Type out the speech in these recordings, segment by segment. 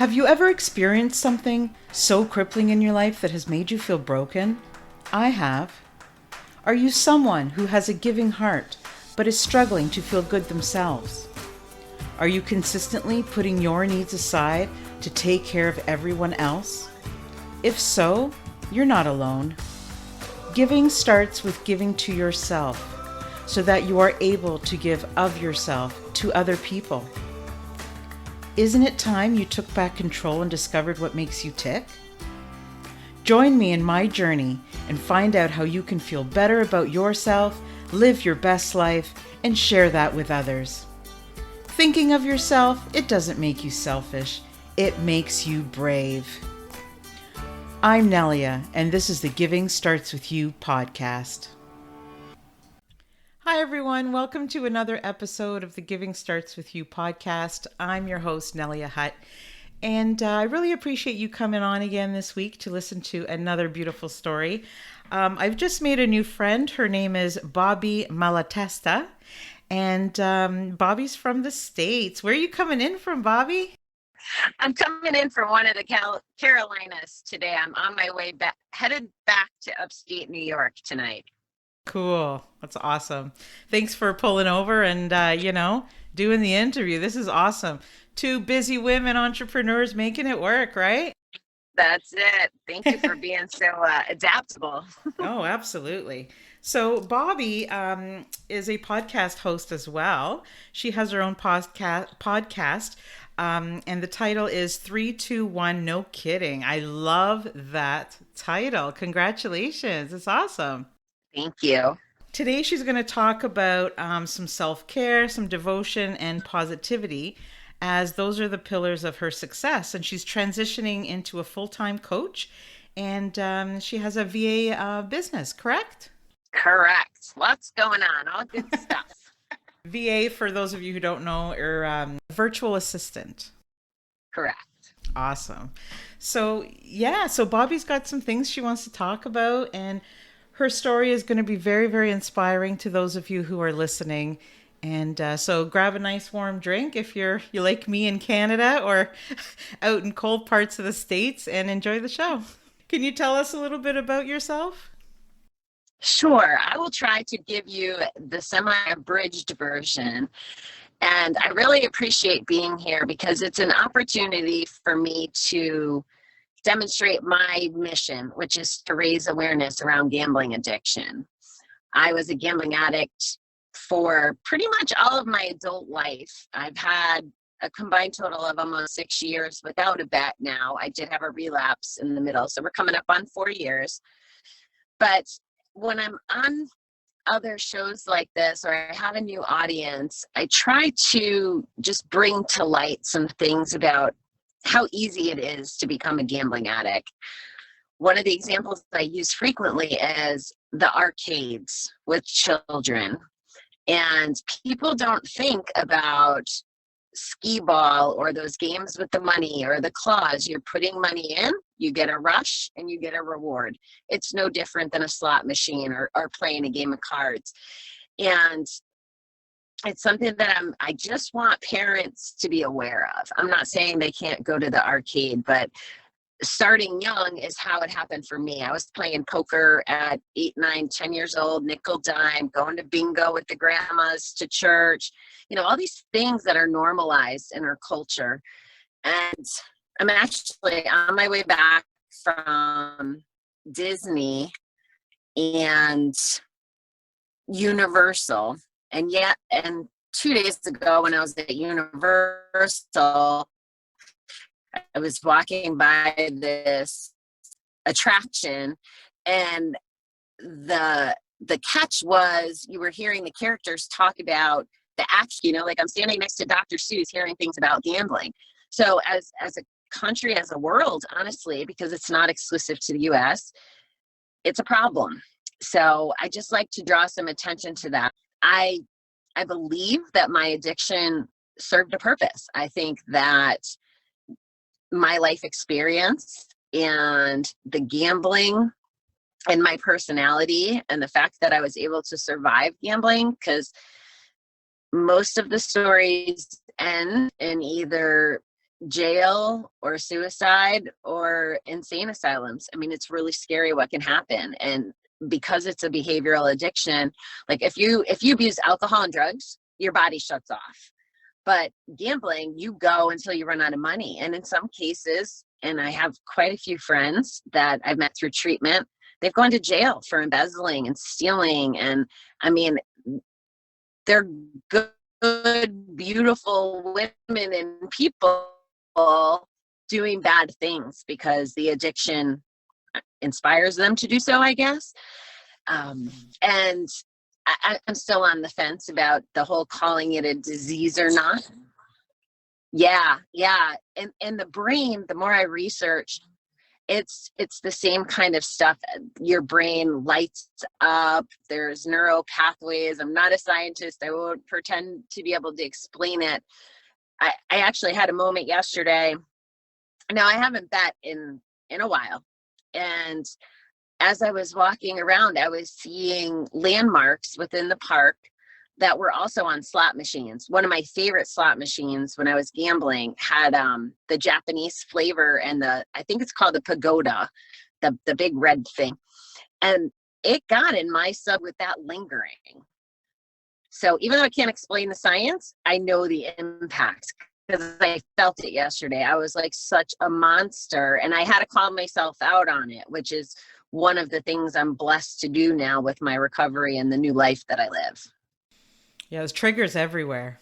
Have you ever experienced something so crippling in your life that has made you feel broken? I have. Are you someone who has a giving heart but is struggling to feel good themselves? Are you consistently putting your needs aside to take care of everyone else? If so, you're not alone. Giving starts with giving to yourself so that you are able to give of yourself to other people. Isn't it time you took back control and discovered what makes you tick? Join me in my journey and find out how you can feel better about yourself, live your best life, and share that with others. Thinking of yourself, it doesn't make you selfish, it makes you brave. I'm Nelia, and this is the Giving Starts With You podcast. Hi, everyone. Welcome to another episode of the Giving Starts With You podcast. I'm your host, Nelia Hutt, and I really appreciate you coming on again this week to listen to another beautiful story. I've just made a new friend. Her name is Bobbi Malatesta, and Bobbi's from the States. Where are you coming in from, Bobbi? I'm coming in from one of the Carolinas today. I'm on my way back, headed back to upstate New York tonight. Cool. That's awesome. Thanks for pulling over and, doing the interview. This is awesome. Two busy women entrepreneurs making it work, right? That's it. Thank you for being so adaptable. Oh, absolutely. So Bobbi is a podcast host as well. She has her own podcast, and the title is 321 No Kidding. I love that title. Congratulations. It's awesome. Thank you. Today she's going to talk about some self-care, some devotion, and positivity, as those are the pillars of her success. And she's transitioning into a full-time coach, and she has a VA business, correct? Correct. Lots going on. All good stuff. VA, for those of you who don't know, are virtual assistant. Correct. Awesome. So Bobbi's got some things she wants to talk about, and her story is going to be very, very inspiring to those of you who are listening. And so grab a nice warm drink if you like me in Canada or out in cold parts of the States, and enjoy the show. Can you tell us a little bit about yourself? Sure. I will try to give you the semi-abridged version. And I really appreciate being here because it's an opportunity for me to demonstrate my mission, which is to raise awareness around gambling addiction. I was a gambling addict for pretty much all of my adult life. I've had a combined total of almost 6 years without a bet now. I did have a relapse in the middle, so we're coming up on 4 years. But when I'm on other shows like this, or I have a new audience, I try to just bring to light some things about how easy it is to become a gambling addict. One of the examples I use frequently is the arcades with children. And people don't think about skee ball or those games with the money or the claws. You're putting money in, you get a rush, and you get a reward. It's no different than a slot machine or playing a game of cards. And it's something that I just want parents to be aware of. I'm not saying they can't go to the arcade, but starting young is how it happened for me. I was playing poker at 8, 9, 10 years old, nickel dime, going to bingo with the grandmas, to church, all these things that are normalized in our culture. And I'm actually on my way back from Disney and Universal. And 2 days ago when I was at Universal, I was walking by this attraction, and the catch was you were hearing the characters talk about the action, like I'm standing next to Dr. Seuss hearing things about gambling. So as a country, as a world, honestly, because it's not exclusive to the US, it's a problem. So I just like to draw some attention to that. I believe that my addiction served a purpose. I think that my life experience and the gambling and my personality and the fact that I was able to survive gambling, because most of the stories end in either jail or suicide or insane asylums. I mean, it's really scary what can happen. And because it's a behavioral addiction, like if you abuse alcohol and drugs, your body shuts off. But gambling, you go until you run out of money. And in some cases, and I have quite a few friends that I've met through treatment, they've gone to jail for embezzling and stealing. And I mean, they're good, beautiful women and people doing bad things because the addiction inspires them to do so, I guess. And I'm still on the fence about the whole calling it a disease or not. Yeah, yeah. And the brain, the more I research, it's the same kind of stuff. Your brain lights up. There's neural pathways. I'm not a scientist. I won't pretend to be able to explain it. I actually had a moment yesterday. Now, I haven't bet in a while. And as I was walking around, I was seeing landmarks within the park that were also on slot machines. One of my favorite slot machines when I was gambling had the Japanese flavor and I think it's called the pagoda, the big red thing. And it got in my sub with that lingering. So even though I can't explain the science, I know the impact because I felt it yesterday. I was like such a monster and I had to call myself out on it, which is one of the things I'm blessed to do now with my recovery and the new life that I live. Yeah, there's triggers everywhere.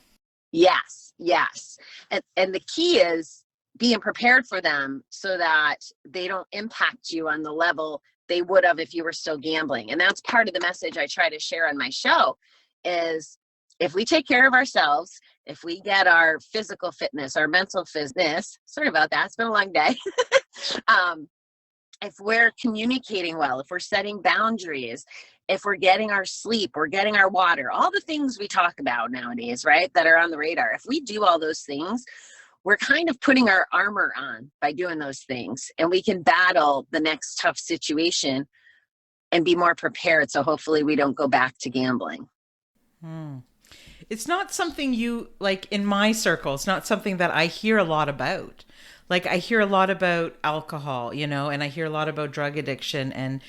Yes, yes. And the key is being prepared for them so that they don't impact you on the level they would have if you were still gambling. And that's part of the message I try to share on my show is if we take care of ourselves, if we get our physical fitness, our mental fitness, sorry about that, it's been a long day. If we're communicating well, if we're setting boundaries, if we're getting our sleep, we're getting our water, all the things we talk about nowadays, right, that are on the radar. If we do all those things, we're kind of putting our armor on by doing those things. And we can battle the next tough situation and be more prepared. So hopefully we don't go back to gambling. It's not something you like in my circle. It's not something that I hear a lot about. Like I hear a lot about alcohol, and I hear a lot about drug addiction and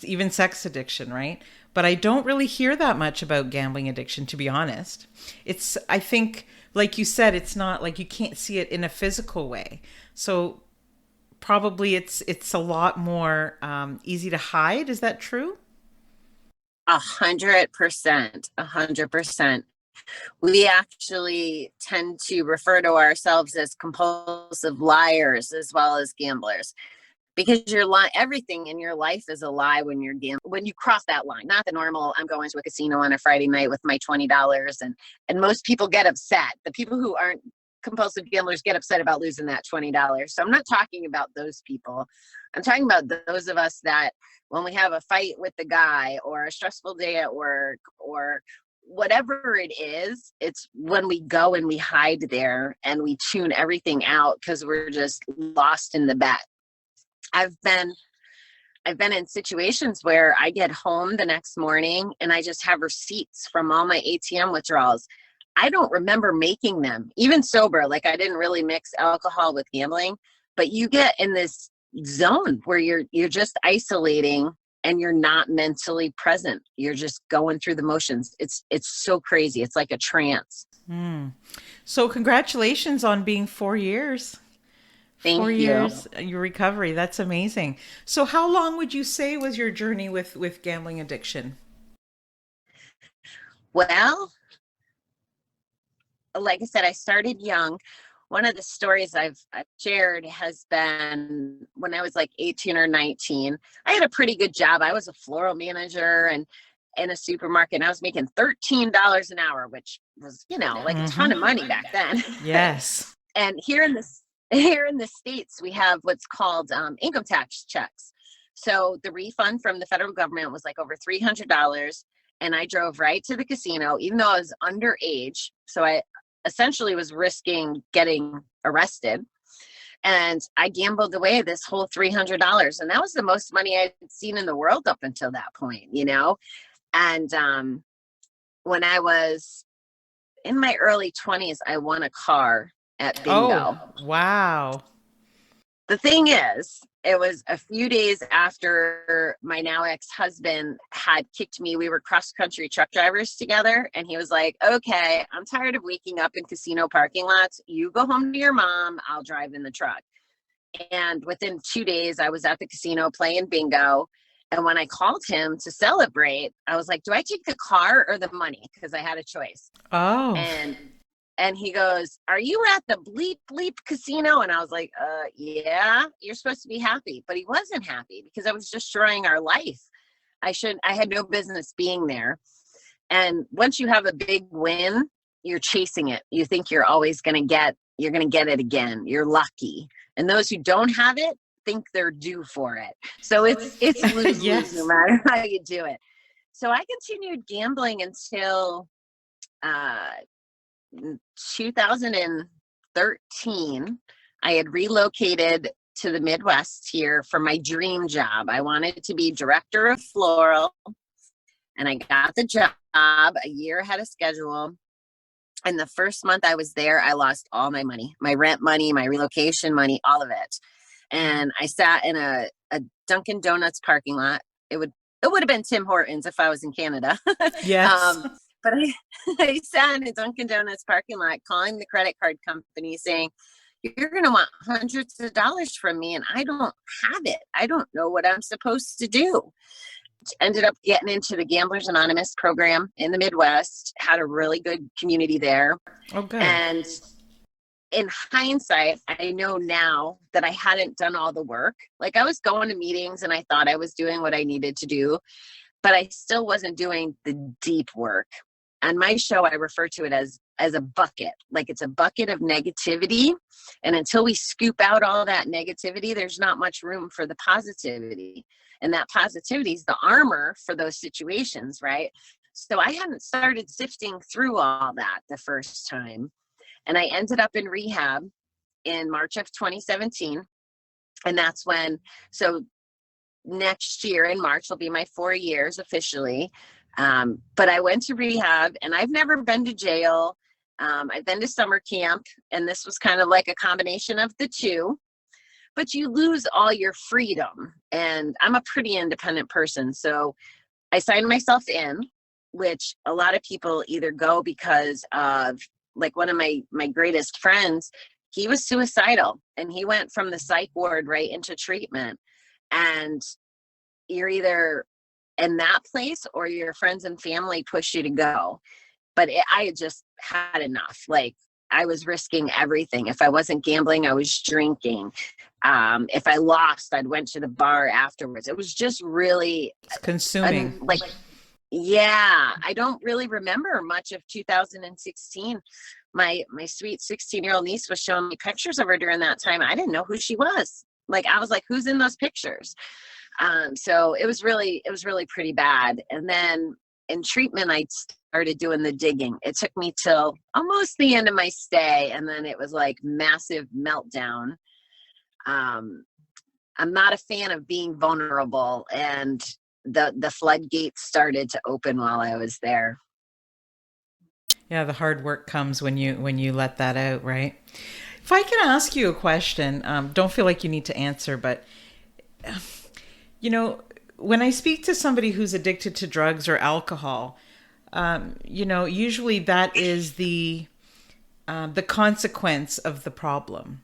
even sex addiction, right? But I don't really hear that much about gambling addiction, to be honest. I think, like you said, it's not like you can't see it in a physical way. So probably it's a lot more easy to hide. Is that true? 100%, 100%. We actually tend to refer to ourselves as compulsive liars as well as gamblers because everything in your life is a lie when you're gambling. When you cross that line, not the normal, I'm going to a casino on a Friday night with my $20 and most people get upset. The people who aren't compulsive gamblers get upset about losing that $20. So I'm not talking about those people. I'm talking about those of us that when we have a fight with the guy or a stressful day at work or whatever it is, it's when we go and we hide there and we tune everything out because we're just lost in the bet. I've been in situations where I get home the next morning and I just have receipts from all my ATM withdrawals. I don't remember making them, even sober. Like I didn't really mix alcohol with gambling, but you get in this zone where you're just isolating and you're not mentally present. You're just going through the motions. It's so crazy. It's like a trance. So congratulations on being 4 years. Thank 4 years, your recovery. That's amazing. So how long would you say was your journey with gambling addiction? Well, like I said, I started young. One of the stories I've shared has been when I was like 18 or 19. I had a pretty good job. I was a floral manager and in a supermarket, and I was making $13 an hour, which was, like a ton of money back then. Yes. And here in the States, we have what's called income tax checks. So the refund from the federal government was like over $300. And I drove right to the casino, even though I was underage. So I essentially was risking getting arrested. And I gambled away this whole $300. And that was the most money I'd seen in the world up until that point, And when I was in my early 20s, I won a car at Oh, bingo. wow. The thing is, it was a few days after my now ex-husband had kicked me. We were cross-country truck drivers together, and he was like, okay, I'm tired of waking up in casino parking lots. You go home to your mom. I'll drive in the truck. And within 2 days, I was at the casino playing bingo. And when I called him to celebrate, I was like, do I take the car or the money? Because I had a choice. Oh, And he goes, are you at the bleep bleep casino? And I was like, yeah, you're supposed to be happy. But he wasn't happy because I was destroying our life. I had no business being there. And once you have a big win, you're chasing it. You think you're going to get it again. You're lucky. And those who don't have it think they're due for it. So it's lose yes. no matter how you do it. So I continued gambling until 2013. I had relocated to the Midwest here for my dream job. I wanted to be director of floral, and I got the job a year ahead of schedule. And the first month I was there, I lost all my money, my rent money, my relocation money, all of it. And I sat in a Dunkin' Donuts parking lot. It would have been Tim Hortons if I was in Canada. Yes. But I sat in a Dunkin' Donuts parking lot calling the credit card company saying, you're going to want hundreds of dollars from me, and I don't have it. I don't know what I'm supposed to do. Ended up getting into the Gamblers Anonymous program in the Midwest, had a really good community there. Oh, good. And in hindsight, I know now that I hadn't done all the work. Like, I was going to meetings and I thought I was doing what I needed to do, but I still wasn't doing the deep work. On my show, I refer to it as a bucket. Like, it's a bucket of negativity. And until we scoop out all that negativity, there's not much room for the positivity. And that positivity is the armor for those situations, right? So I hadn't started sifting through all that the first time. And I ended up in rehab in March of 2017. And that's when, so next year in March will be my 4 years officially. But I went to rehab, and I've never been to jail. I've been to summer camp, and this was kind of like a combination of the two. But you lose all your freedom. And I'm a pretty independent person. So I signed myself in, which a lot of people either go because of, like, one of my greatest friends, he was suicidal, and he went from the psych ward right into treatment. And you're either in that place or your friends and family push you to go. But I had just had enough. Like, I was risking everything. If I wasn't gambling, I was drinking. If I lost, I'd went to the bar afterwards. It was just really It's consuming. Yeah, I don't really remember much of 2016. My sweet 16-year-old niece was showing me pictures of her during that time. I didn't know who she was. Like, I was like, who's in those pictures? So it was really pretty bad. And then in treatment, I started doing the digging. It took me till almost the end of my stay, and then it was like massive meltdown. I'm not a fan of being vulnerable, and the floodgates started to open while I was there. Yeah, the hard work comes when you let that out, right? If I can ask you a question, don't feel like you need to answer, but when I speak to somebody who's addicted to drugs or alcohol, usually that is the consequence of the problem.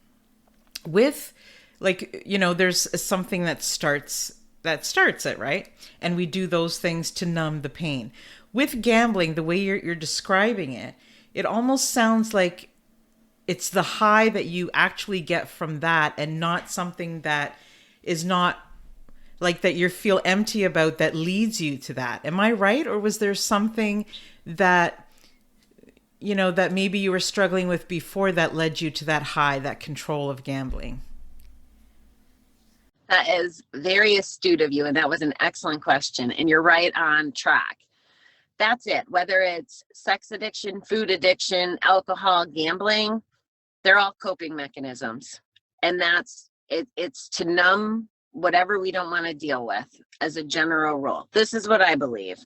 With, there's something that starts it, right? And we do those things to numb the pain. With gambling, the way you're describing it, it almost sounds like it's the high that you actually get from that, and not something that is not like that you feel empty about that leads you to that. Am I right? Or was there something that, that maybe you were struggling with before that led you to that high, that control of gambling? That is very astute of you, and that was an excellent question. And you're right on track. That's it. Whether it's sex addiction, food addiction, alcohol, gambling, they're all coping mechanisms. And that's it. It's to numb whatever we don't want to deal with, as a general rule. This is what I believe.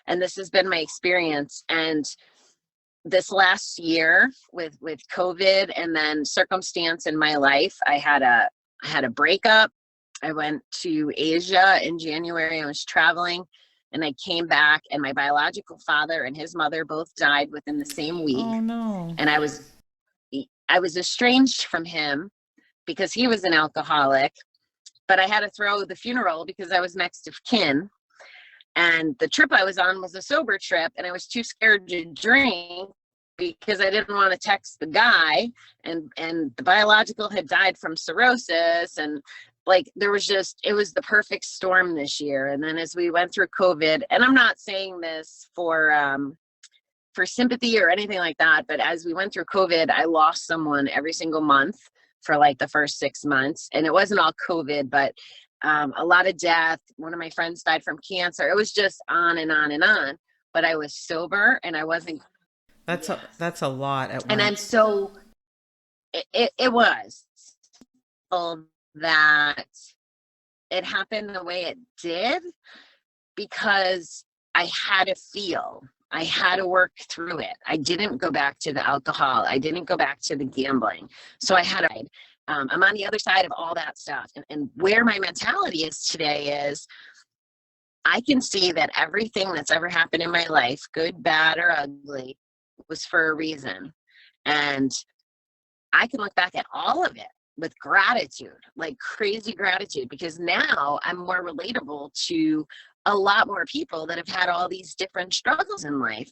And this has been my experience. And this last year with COVID and then circumstance in my life, I had a breakup. I went to Asia in January. I was traveling and I came back, and my biological father and his mother both died within the same week. Oh no. And I was estranged from him because he was an alcoholic, but I had to throw the funeral because I was next of kin. And the trip I was on was a sober trip, and I was too scared to drink because I didn't want to text the guy, and the biological had died from cirrhosis, and like there was just, it was the perfect storm this year. And then as we went through COVID, and I'm not saying this for sympathy or anything like that, but as we went through COVID, I lost someone every single month for like the first 6 months, and it wasn't all COVID, but a lot of death. One of my friends died from cancer. It was just on and on and on. But I was sober, and I wasn't. That's a lot at once. And I'm so. It was that it happened the way it did because I had to feel. I had to work through it. I didn't go back to the alcohol. I didn't go back to the gambling. So I had to. I'm on the other side of all that stuff. And where my mentality is today is I can see that everything that's ever happened in my life, good, bad, or ugly, was for a reason. And I can look back at all of it with gratitude, like crazy gratitude, because now I'm more relatable to a lot more people that have had all these different struggles in life.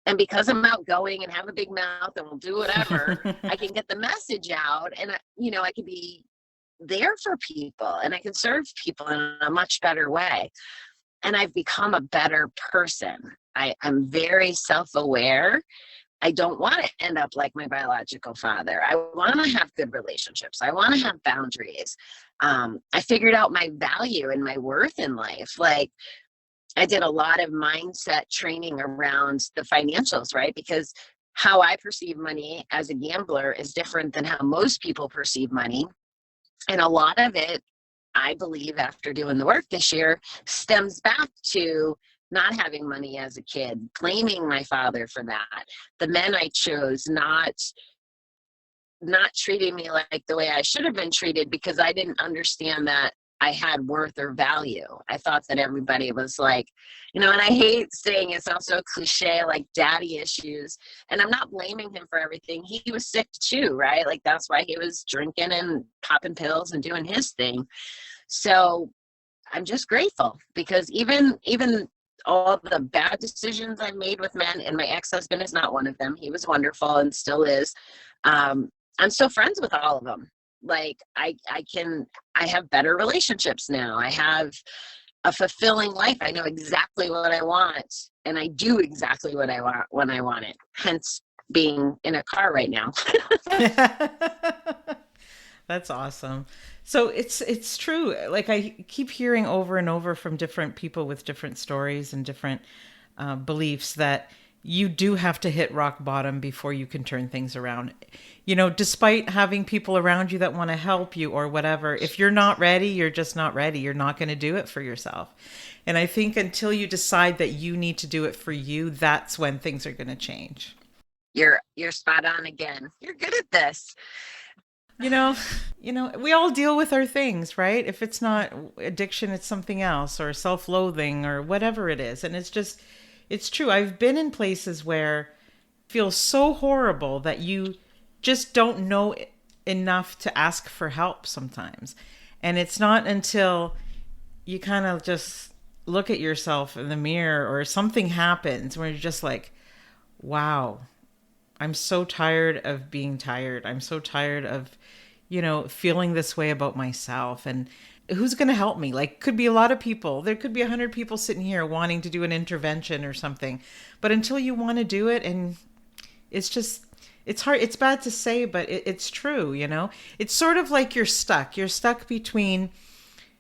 And because I'm outgoing and have a big mouth and will do whatever, I can get the message out, and I can be there for people, and I can serve people in a much better way. And I've become a better person. I'm very self-aware. I don't want to end up like my biological father. I want to have good relationships. I want to have boundaries. I figured out my value and my worth in life. Like, I did a lot of mindset training around the financials, right? Because how I perceive money as a gambler is different than how most people perceive money. And a lot of it, I believe, after doing the work this year, stems back to not having money as a kid, blaming my father for that. The men I chose not treating me like the way I should have been treated because I didn't understand that I had worth or value. I thought that everybody was like, and I hate saying it sounds so cliche, like daddy issues. And I'm not blaming him for everything. He was sick too, right? Like that's why he was drinking and popping pills and doing his thing. So I'm just grateful because even all the bad decisions I made with men, and my ex-husband is not one of them. He was wonderful and still is. I'm still friends with all of them. Like I have better relationships now. I have a fulfilling life. I know exactly what I want, and I do exactly what I want when I want it. Hence being in a car right now. That's awesome. So it's true. Like I keep hearing over and over from different people with different stories and different beliefs that you do have to hit rock bottom before you can turn things around. Despite having people around you that want to help you or whatever, if you're not ready, you're just not ready. You're not going to do it for yourself. And I think until you decide that you need to do it for you, that's when things are going to change. You're spot on again. You're good at this. We all deal with our things, right? If it's not addiction, it's something else, or self-loathing or whatever it is. And it's true. I've been in places where it feels so horrible that you just don't know enough to ask for help sometimes. And it's not until you kind of just look at yourself in the mirror or something happens where you're just like, wow, I'm so tired of being tired. I'm so tired of, feeling this way about myself. And who's going to help me? Like, could be a lot of people. There could be 100 people sitting here wanting to do an intervention or something. But until you want to do it, and it's hard. It's bad to say, but it's true, It's sort of like you're stuck. You're stuck between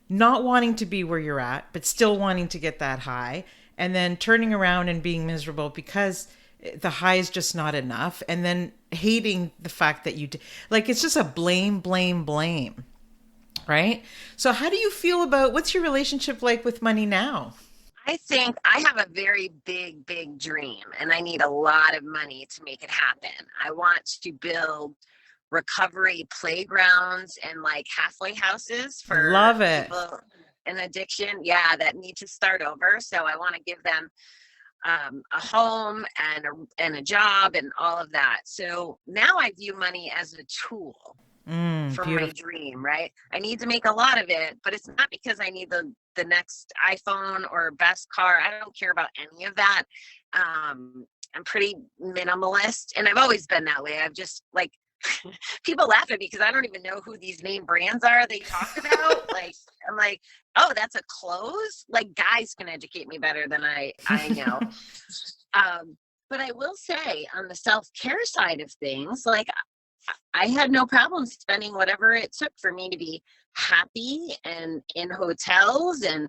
not wanting to be where you're at, but still wanting to get that high, and then turning around and being miserable because the high is just not enough, and then hating the fact that it's just a blame, right? So how do you feel about, what's your relationship like with money now? I think I have a very big dream, and I need a lot of money to make it happen. I want to build recovery playgrounds and like halfway houses for Love it. people in addiction. Yeah, that need to start over. So I want to give them a home and a job and all of that. So now I view money as a tool for my Beautiful. dream, right? I need to make a lot of it, but it's not because I need the next iPhone or best car. I don't care about any of that. I'm pretty minimalist, and I've always been that way. I've just like people laugh at me because I don't even know who these name brands are they talk about. Like, I'm like, oh, that's a clothes? Like, guys can educate me better than I know. But I will say on the self-care side of things, like I had no problem spending whatever it took for me to be happy and in hotels and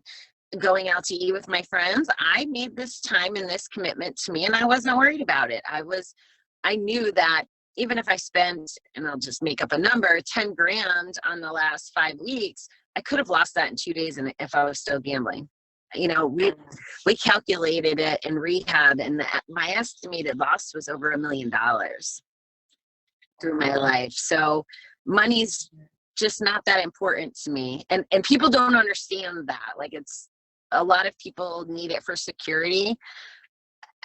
going out to eat with my friends. I made this time and this commitment to me, and I wasn't worried about it. I knew that even if I spend, and I'll just make up a number, 10 grand on the last 5 weeks, I could have lost that in 2 days and if I was still gambling. You know, we calculated it in rehab, and my estimated loss was over $1 million through my life. So money's just not that important to me. And people don't understand that. Like, it's a lot of people need it for security.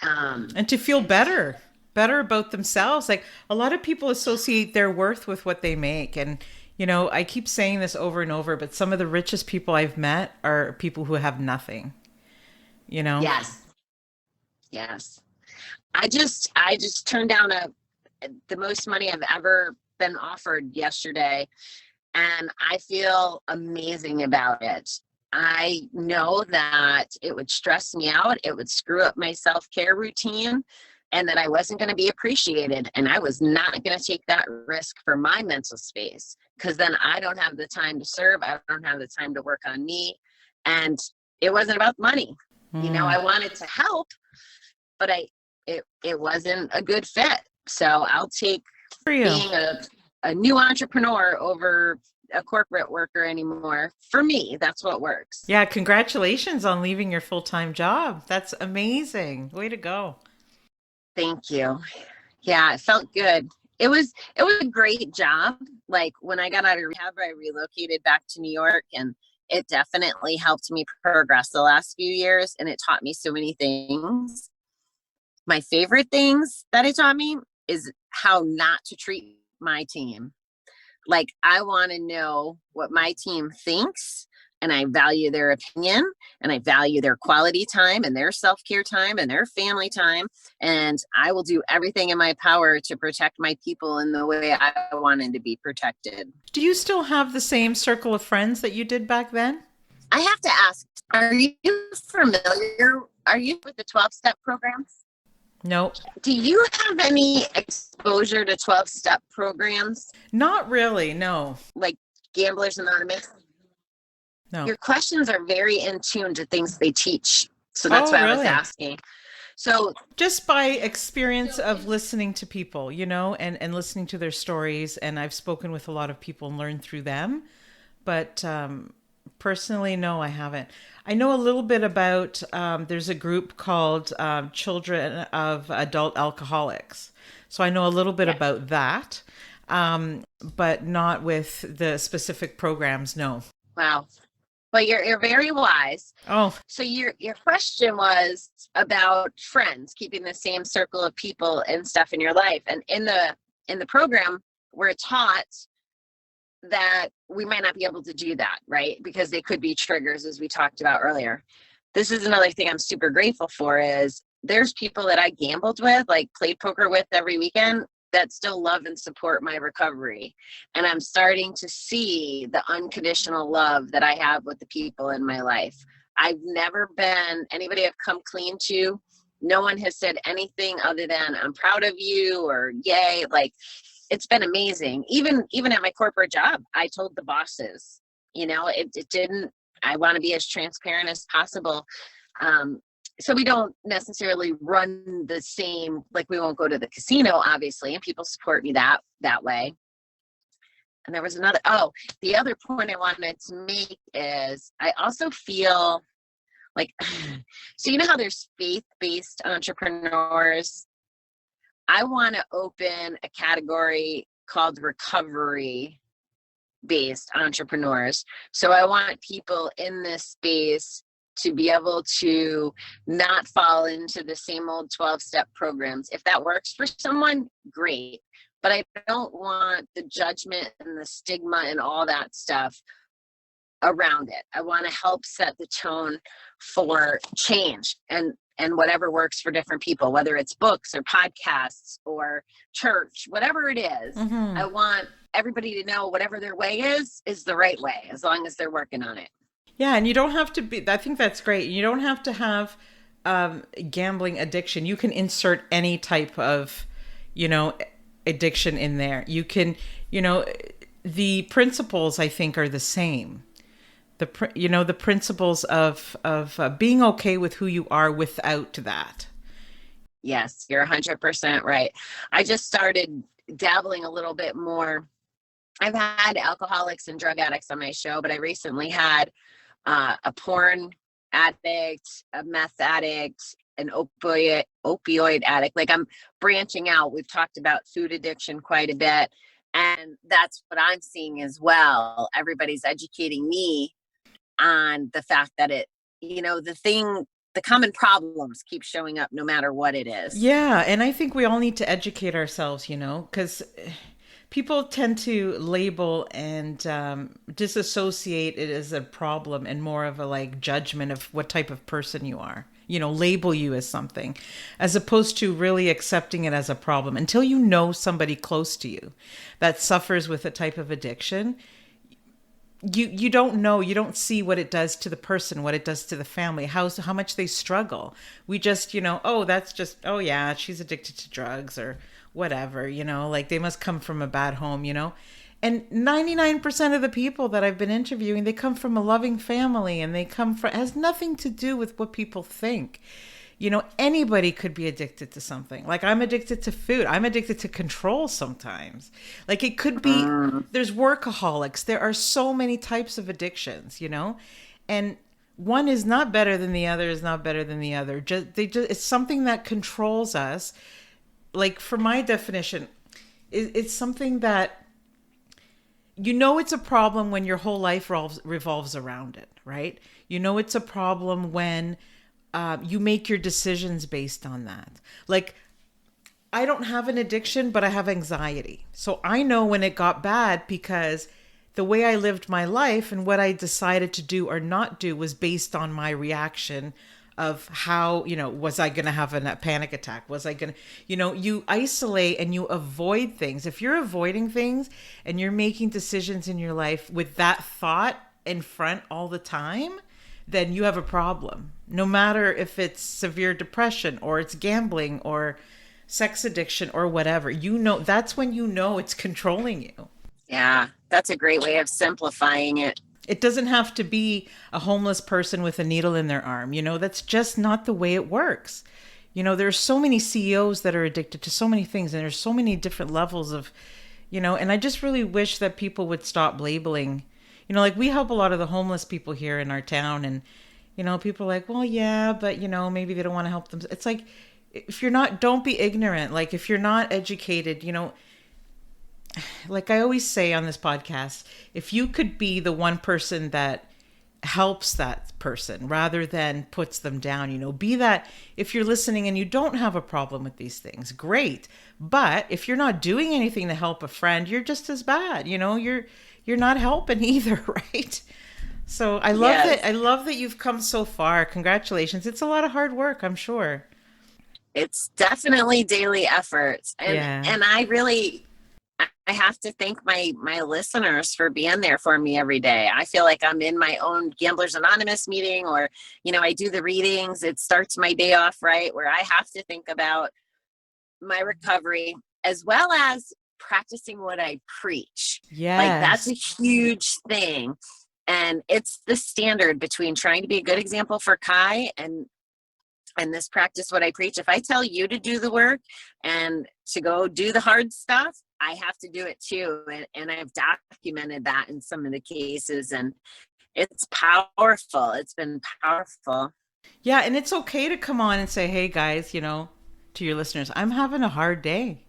And to feel better about themselves. Like a lot of people associate their worth with what they make. And, you know, I keep saying this over and over, but some of the richest people I've met are people who have nothing, you know? Yes. I just turned down the most money I've ever been offered yesterday, and I feel amazing about it. I know that it would stress me out. It would screw up my self-care routine, and that I wasn't going to be appreciated. And I was not going to take that risk for my mental space, because then I don't have the time to serve. I don't have the time to work on me. And it wasn't about money. You know, I wanted to help, but it wasn't a good fit. So I'll take being a new entrepreneur over a corporate worker anymore. For me, that's what works. Yeah, congratulations on leaving your full-time job. That's amazing. Way to go. Thank you. Yeah, it felt good. It was a great job. Like, when I got out of rehab, I relocated back to New York, and it definitely helped me progress the last few years, and it taught me so many things. My favorite things that it taught me is how not to treat my team. Like, I want to know what my team thinks, and I value their opinion, and I value their quality time and their self-care time and their family time. And I will do everything in my power to protect my people in the way I wanted to be protected. Do you still have the same circle of friends that you did back then? I have to ask, are you familiar? Are you with the 12-step programs? Nope. Do you have any exposure to 12-step programs? Not really, no. Like Gamblers Anonymous? No. Your questions are very in tune to things they teach. So that's why I was asking. So just by experience of listening to people, you know, and listening to their stories. And I've spoken with a lot of people and learned through them. But personally, no, I haven't. I know a little bit about, there's a group called Children of Adult Alcoholics. So I know a little bit about that, but not with the specific programs, no. Wow. Well, you're very wise. Oh. So your question was about friends, keeping the same circle of people and stuff in your life. And in the program, we're taught that we might not be able to do that, right? Because they could be triggers, as we talked about earlier. This is another thing I'm super grateful for, is there's people that I gambled with, like played poker with every weekend, that still love and support my recovery. And I'm starting to see the unconditional love that I have with the people in my life. I've never been anybody I've come clean to. No one has said anything other than I'm proud of you or yay. Like, it's been amazing. Even at my corporate job, I told the bosses, you know, it didn't, I want to be as transparent as possible. So we don't necessarily run the same, like we won't go to the casino, obviously, and people support me that way. And there was the other point I wanted to make is I also feel Like, so you know how there's faith-based entrepreneurs? I want to open a category called recovery based entrepreneurs. So I want people in this space to be able to not fall into the same old 12-step programs. If that works for someone, great. But I don't want the judgment and the stigma and all that stuff around it. I want to help set the tone for change and whatever works for different people, whether it's books or podcasts or church, whatever it is. Mm-hmm. I want everybody to know whatever their way is the right way, as long as they're working on it. Yeah, and you don't have to be, I think that's great. You don't have to have gambling addiction. You can insert any type of, addiction in there. You can, the principles I think are the same. The principles of being okay with who you are without that. Yes, you're 100% right. I just started dabbling a little bit more. I've had alcoholics and drug addicts on my show, but I recently had a porn addict, a meth addict, an opioid addict. Like, I'm branching out. We've talked about food addiction quite a bit, and that's what I'm seeing as well. Everybody's educating me on the fact that the common problems keep showing up no matter what it is. Yeah, and I think we all need to educate ourselves, because people tend to label and disassociate it as a problem and more of a like judgment of what type of person you are. Label you as something, as opposed to really accepting it as a problem. Until you know somebody close to you that suffers with a type of addiction, you don't know, you don't see what it does to the person, what it does to the family, how much they struggle. We just, oh yeah, she's addicted to drugs or whatever, like they must come from a bad home, And 99% of the people that I've been interviewing, they come from a loving family, and it has nothing to do with what people think. Anybody could be addicted to something. Like, I'm addicted to food. I'm addicted to control sometimes. Like, it could be, there's workaholics. There are so many types of addictions, and one is not better than the other, is not better than the other. It's something that controls us. Like, for my definition, it's something that, it's a problem when your whole life revolves around it, right? It's a problem when you make your decisions based on that. Like, I don't have an addiction, but I have anxiety. So I know when it got bad because the way I lived my life and what I decided to do or not do was based on my reaction of how, was I going to have a panic attack? Was I going to, you isolate and you avoid things. If you're avoiding things and you're making decisions in your life with that thought in front all the time, then you have a problem. No matter if it's severe depression or it's gambling or sex addiction or whatever, that's when it's controlling you. Yeah, that's a great way of simplifying it. It doesn't have to be a homeless person with a needle in their arm. That's just not the way it works. There's so many CEOs that are addicted to so many things, and there's so many different levels of, and I just really wish that people would stop labeling. Like, we help a lot of the homeless people here in our town, and, people are like, well, yeah, but, maybe they don't want to help them. It's like, if you're not, don't be ignorant. Like, if you're not educated, like I always say on this podcast, if you could be the one person that helps that person rather than puts them down, be that. If you're listening and you don't have a problem with these things, great. But if you're not doing anything to help a friend, you're just as bad. You're not helping either, right? So I love that you've come so far. Congratulations. It's a lot of hard work, I'm sure. It's definitely daily efforts. And I have to thank my listeners for being there for me every day. I feel like I'm in my own Gamblers Anonymous meeting, or, I do the readings. It starts my day off, right, where I have to think about my recovery as well as practicing what I preach. Yeah. Like, that's a huge thing. And it's the standard between trying to be a good example for Kai and this practice what I preach. If I tell you to do the work and to go do the hard stuff, I have to do it too. And I've documented that in some of the cases, and it's powerful. It's been powerful. Yeah, and it's okay to come on and say, hey guys, to your listeners, I'm having a hard day.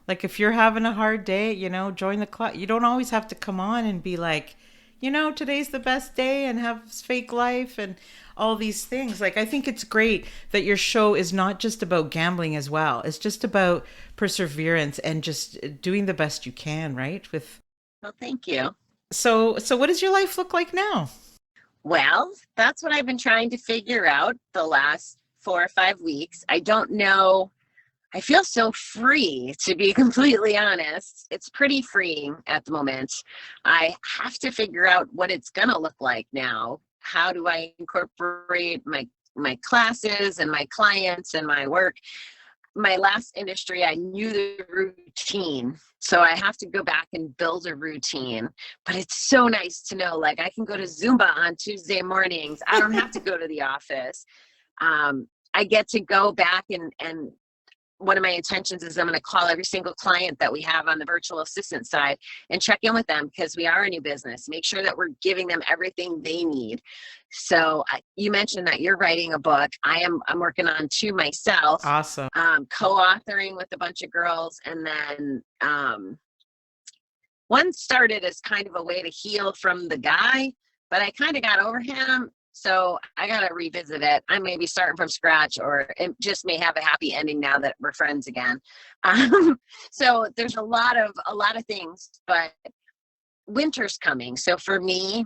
Like if you're having a hard day, join the club. You don't always have to come on and be like, today's the best day and have fake life and all these things. Like I think it's great that your show is not just about gambling as well. It's just about perseverance and just doing the best you can, right? With Well, thank you. so what does your life look like now? Well, that's what I've been trying to figure out the last 4 or 5 weeks. I don't know. I feel so free, to be completely honest. It's pretty freeing at the moment. I have to figure out what it's going to look like now. How do I incorporate my classes and my clients and my work? My last industry, I knew the routine. So I have to go back and build a routine. But it's so nice to know, like, I can go to Zumba on Tuesday mornings. I don't have to go to the office. I get to go back and one of my intentions is I'm going to call every single client that we have on the virtual assistant side and check in with them because we are a new business. Make sure that we're giving them everything they need. So you mentioned that you're writing a book. I'm working on two myself, Awesome. co-authoring with a bunch of girls, and then one started as kind of a way to heal from the guy, but I kind of got over him. So I got to revisit it. I may be starting from scratch, or it just may have a happy ending now that we're friends again. So there's a lot of things, but winter's coming. So for me,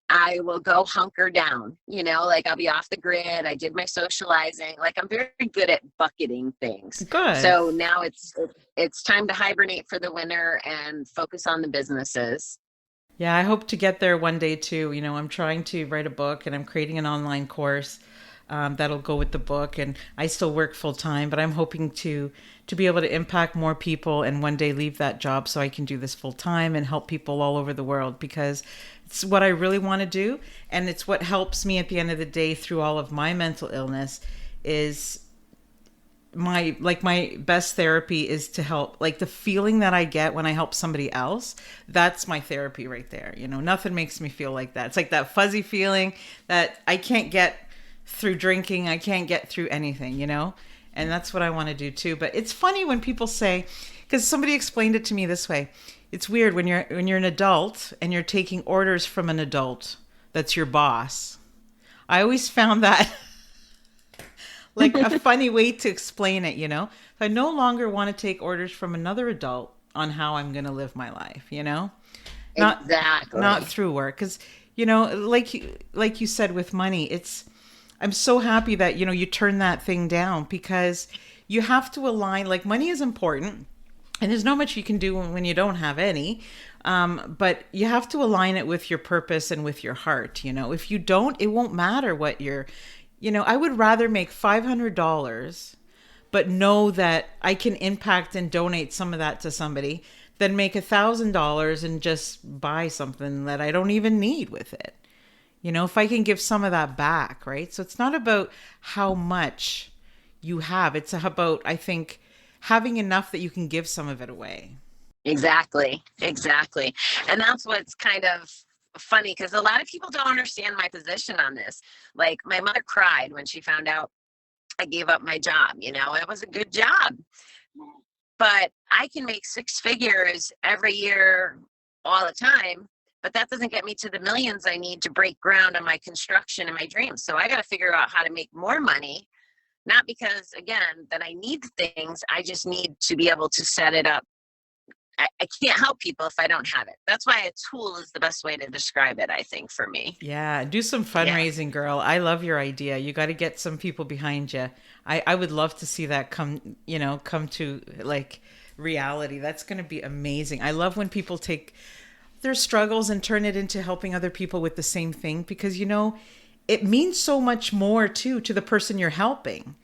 I will go hunker down, like I'll be off the grid. I did my socializing. Like I'm very good at bucketing things. Good. So now it's time to hibernate for the winter and focus on the businesses. Yeah, I hope to get there one day too. I'm trying to write a book and I'm creating an online course that'll go with the book. And I still work full time, but I'm hoping to be able to impact more people and one day leave that job so I can do this full time and help people all over the world because it's what I really want to do. And it's what helps me at the end of the day through all of my mental illness is my best therapy is to help, like the feeling that I get when I help somebody else. That's my therapy right there. Nothing makes me feel like that. It's like that fuzzy feeling that I can't get through drinking. I can't get through anything. And that's what I want to do too. But it's funny when people say, because somebody explained it to me this way. It's weird when you're an adult and you're taking orders from an adult that's your boss. I always found that like a funny way to explain it. I no longer want to take orders from another adult on how I'm going to live my life. Not Exactly. not through work like you said with money, I'm so happy that you turn that thing down because you have to align, like money is important and there's not much you can do when you don't have any. But you have to align it with your purpose and with your heart. If you don't, it won't matter what you're. I would rather make $500, but know that I can impact and donate some of that to somebody than make $1,000 and just buy something that I don't even need with it. If I can give some of that back, right? So it's not about how much you have. It's about, I think, having enough that you can give some of it away. Exactly. And that's what's kind of funny because a lot of people don't understand my position on this. Like my mother cried when she found out I gave up my job. It was a good job, but I can make six figures every year all the time. But that doesn't get me to the millions I need to break ground on my construction and my dreams. So I got to figure out how to make more money, not because, again, that I need things. I just need to be able to set it up. I can't help people if I don't have it. That's why a tool is the best way to describe it, I think, for me. Yeah, do some Yeah. fundraising, girl. I love your idea. You got to get some people behind you. I would love to see that come to like reality. That's going to be amazing. I love when people take their struggles and turn it into helping other people with the same thing because it means so much more too to the person you're helping.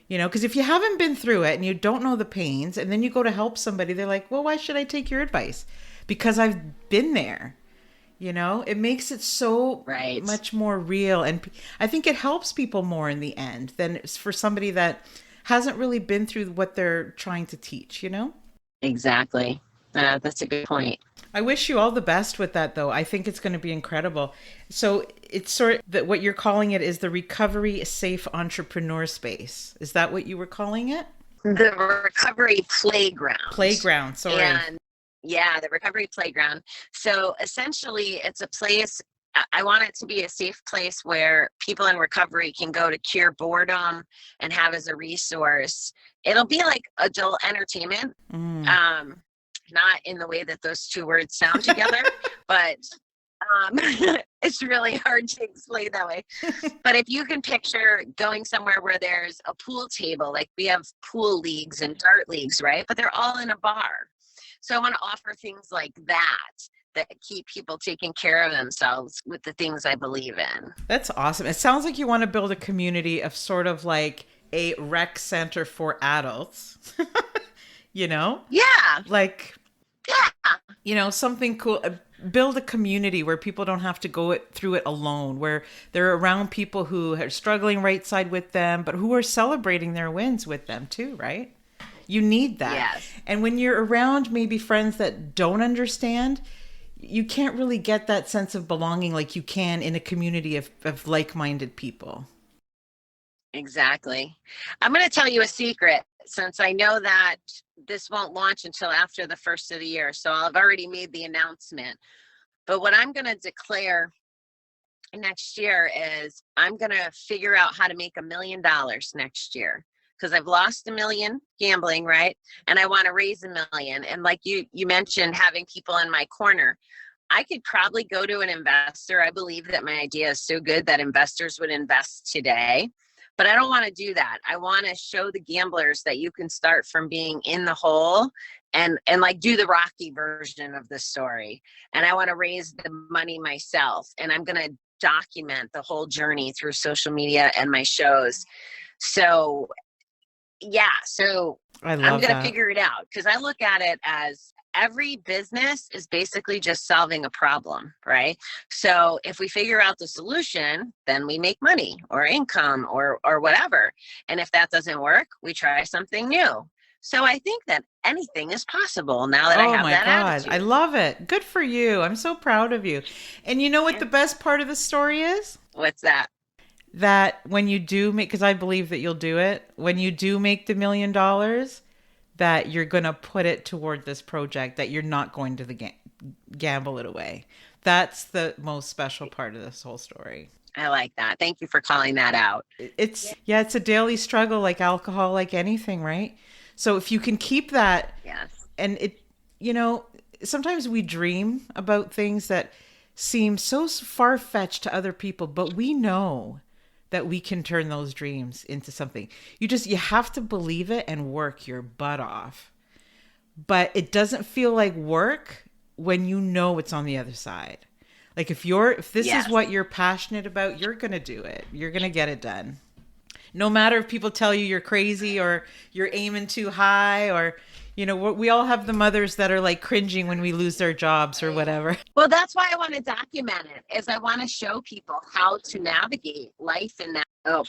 Because if you haven't been through it and you don't know the pains and then you go to help somebody, they're like, well, why should I take your advice? Because I've been there. It makes it so Right. much more real. And I think it helps people more in the end than it's for somebody that hasn't really been through what they're trying to teach. Exactly. That's a good point. I wish you all the best with that, though. I think it's going to be incredible. So it's sort of that what you're calling it is the recovery safe entrepreneur space. Is that what you were calling it? The recovery playground. Playground. Sorry. And yeah, the recovery playground. So essentially, it's a place. I want it to be a safe place where people in recovery can go to cure boredom and have as a resource. It'll be like adult entertainment. Not in the way that those two words sound together, but it's really hard to explain that way. But if you can picture going somewhere where there's a pool table, like we have pool leagues and dart leagues, right? But they're all in a bar. So I want to offer things like that keep people taking care of themselves with the things I believe in. That's awesome. It sounds like you want to build a community of sort of like a rec center for adults. Yeah. Like, yeah, something cool. Build a community where people don't have to go through it alone, where they're around people who are struggling right side with them, but who are celebrating their wins with them too, right? You need that. Yes. And when you're around maybe friends that don't understand, you can't really get that sense of belonging like you can in a community of like-minded people. Exactly. I'm going to tell you a secret, since I know that this won't launch until after the first of the year. So I've already made the announcement. But what I'm going to declare next year is I'm going to figure out how to make $1 million next year, because I've lost $1 million gambling, right? And I want to raise $1 million. And like you mentioned, having people in my corner, I could probably go to an investor. I believe that my idea is so good that investors would invest today. But I don't want to do that. I want to show the gamblers that you can start from being in the hole and like do the Rocky version of the story. And I want to raise the money myself. And I'm going to document the whole journey through social media and my shows. So yeah, so I'm going to figure it out, because I look at it as every business is basically just solving a problem, right? So if we figure out the solution, then we make money or income or whatever. And if that doesn't work, we try something new. So I think that anything is possible now that I have that attitude. I love it. Good for you. I'm so proud of you. And you know what the best part of the story is? What's that? That when you do make, because I believe that you'll do it, when you do make the $1 million, that you're going to put it toward this project, that you're not going to gamble it away. That's the most special part of this whole story. I like that. Thank you for calling that out. It's a daily struggle, like alcohol, like anything, right? So if you can keep that, yes. And it, sometimes we dream about things that seem so far-fetched to other people, but we know that we can turn those dreams into something. You have to believe it and work your butt off. But it doesn't feel like work when you know it's on the other side. Like if this is what you're passionate about, you're going to do it. You're going to get it done. No matter if people tell you you're crazy or you're aiming too high, or we all have the mothers that are like cringing when we lose their jobs or whatever. Well, that's why I want to document it, is I want to show people how to navigate life in that. Oh,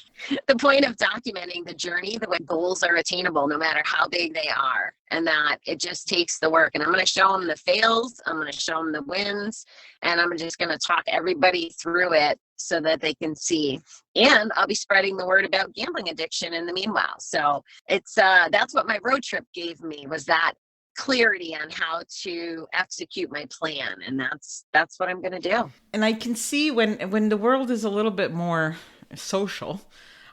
the point of documenting the journey, the way goals are attainable, no matter how big they are, and that it just takes the work. And I'm going to show them the fails. I'm going to show them the wins, and I'm just going to talk everybody through it so that they can see. And I'll be spreading the word about gambling addiction in the meanwhile. So it's that's what my road trip gave me, was that clarity on how to execute my plan. And that's what I'm going to do. And I can see when the world is a little bit more social,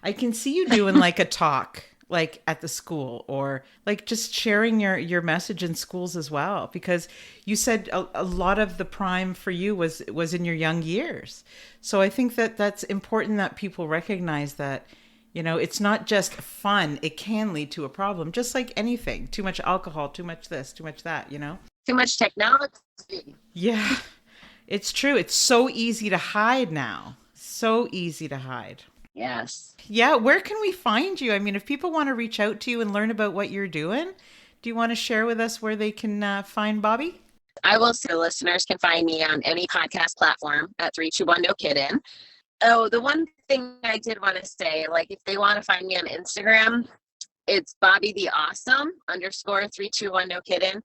I can see you doing like a talk like at the school, or like just sharing your message in schools as well, because you said a lot of the prime for you was in your young years. So I think that that's important, that people recognize that it's not just fun. It can lead to a problem, just like anything. Too much alcohol, too much this, too much that, Too much technology. Yeah, it's true. It's so easy to hide now. So easy to hide. Yes. Yeah. Where can we find you? I mean, if people want to reach out to you and learn about what you're doing, do you want to share with us where they can find Bobbi? I will say listeners can find me on any podcast platform at 321 No Kiddin'. Oh, the one thing I did want to say, like if they want to find me on Instagram, it's Bobbi the Awesome _321 No Kiddin'.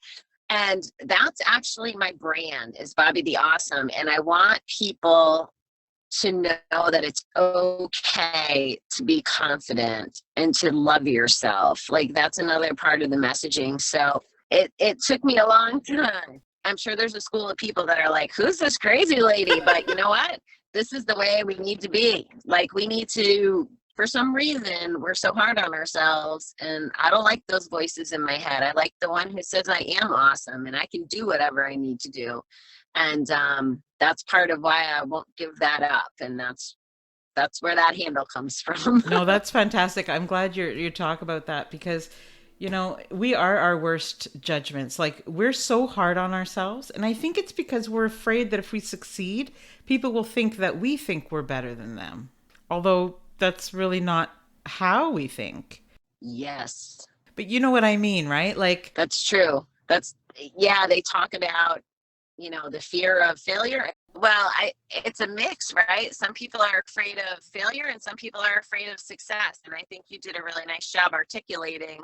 And that's actually my brand, is Bobbie the Awesome. And I want people to know that it's okay to be confident and to love yourself. Like, that's another part of the messaging. So it took me a long time. I'm sure there's a school of people that are like, who's this crazy lady? But you know what? This is the way we need to be. Like, we need to, for some reason, we're so hard on ourselves. And I don't like those voices in my head. I like the one who says I am awesome and I can do whatever I need to do. And that's part of why I won't give that up. And that's where that handle comes from. No, that's fantastic. I'm glad you talk about that, because we are our worst judgments. Like, we're so hard on ourselves. And I think it's because we're afraid that if we succeed, people will think that we think we're better than them. Although that's really not how we think. Yes. But you know what I mean, right? Like, that's true. They talk about, the fear of failure. Well, it's a mix, right? Some people are afraid of failure and some people are afraid of success. And I think you did a really nice job articulating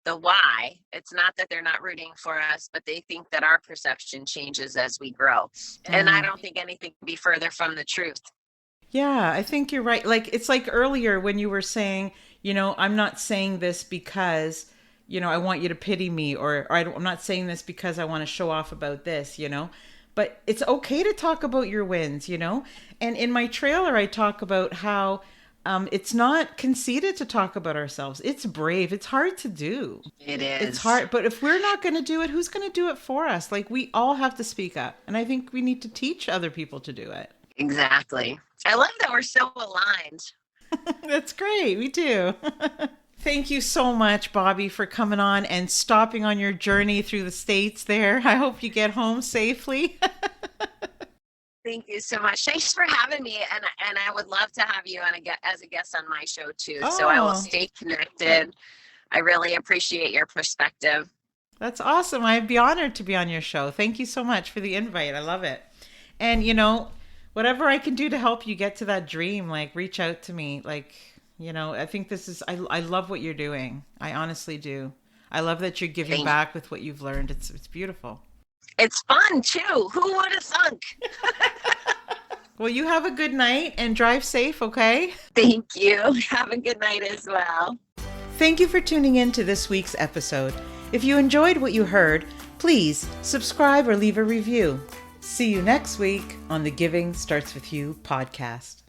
the why. It's not that they're not rooting for us, but they think that our perception changes as we grow. And I don't think anything can be further from the truth. Yeah, I think you're right. Like, it's like earlier when you were saying, I'm not saying this because, I want you to pity me, or I'm not saying this because I want to show off about this, but it's okay to talk about your wins, and in my trailer, I talk about how it's not conceited to talk about ourselves. It's brave. It's hard to do. It is. It's hard. But if we're not going to do it, who's going to do it for us? Like, we all have to speak up. And I think we need to teach other people to do it. Exactly. I love that we're so aligned. That's great. Me too. Thank you so much, Bobbie, for coming on and stopping on your journey through the States there. I hope you get home safely. Thank you so much. Thanks for having me. And I would love to have you as a guest on my show too. Oh. So I will stay connected. I really appreciate your perspective. That's awesome. I'd be honored to be on your show. Thank you so much for the invite. I love it. And, whatever I can do to help you get to that dream, like, reach out to me. Like, I think I love what you're doing. I honestly do. I love that you're giving back with what you've learned. It's beautiful. It's fun too. Who would have thunk? Well, you have a good night and drive safe, okay? Thank you. Have a good night as well. Thank you for tuning in to this week's episode. If you enjoyed what you heard, please subscribe or leave a review. See you next week on the Giving Starts With You podcast.